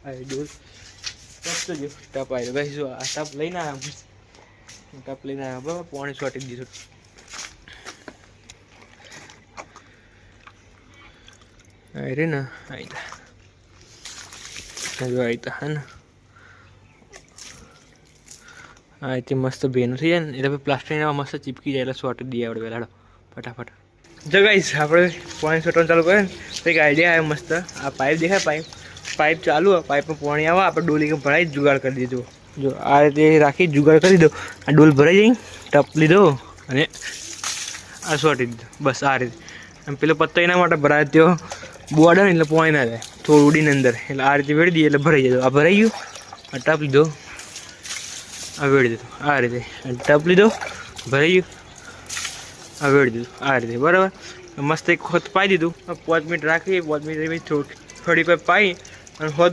આ ડોલ ટપ તો જો ટપ આવ્યો ભાઈ, જો આ ટપ લઈને આવ્યા, ટપ લઈને આવ્યા બરાબર, પાણી છોટી દીધું. અરે ના આઈતા જો આઈતા હે ને હા તે મસ્ત ભેનું થઈ જાય ને એટલે પ્લાસ્ટિક મસ્ત ચીપકી જાય એટલે શોર્ટ દઈએ આપણે પહેલાં ફટાફટ. જો ગાઈસ આપણે પાણી છોટવાનું ચાલુ કરે ને તો એક આઈડિયા આવે મસ્ત. આ પાઇપ દેખાય, પાઇપ ચાલુ હોય, પાઇપમાં પાણી આવે, આપણે ડોલી ભરાઈ જુગાડ કરી દીધો. જો આ રીતે રાખી જુગાડ કરી દો, આ ડોલ ભરાઈ જઈ, ટપ લીધો અને આ સોટી દીધો. બસ આ રીતે. એમ પેલો પત્તો એના માટે ભરાય ત્યો બોર્ડ ને એટલે પાણી ના જાય, થોડું ઉડીને અંદર, એટલે આ રીતે વેડી દઈએ એટલે ભરાઈ જાય. આ ભરાઈ ગયું, આ ટપ લીધો, આ વેડી દીધું આ રીતે, ટપ લીધો ભરાઈ ગયું, આ વેડી દીધું આ રીતે બરાબર. મસ્ત એક વખત પાઈ દીધું. 5 મિનિટ રાખી, 5 મિનિટ થોડી પાઈ અને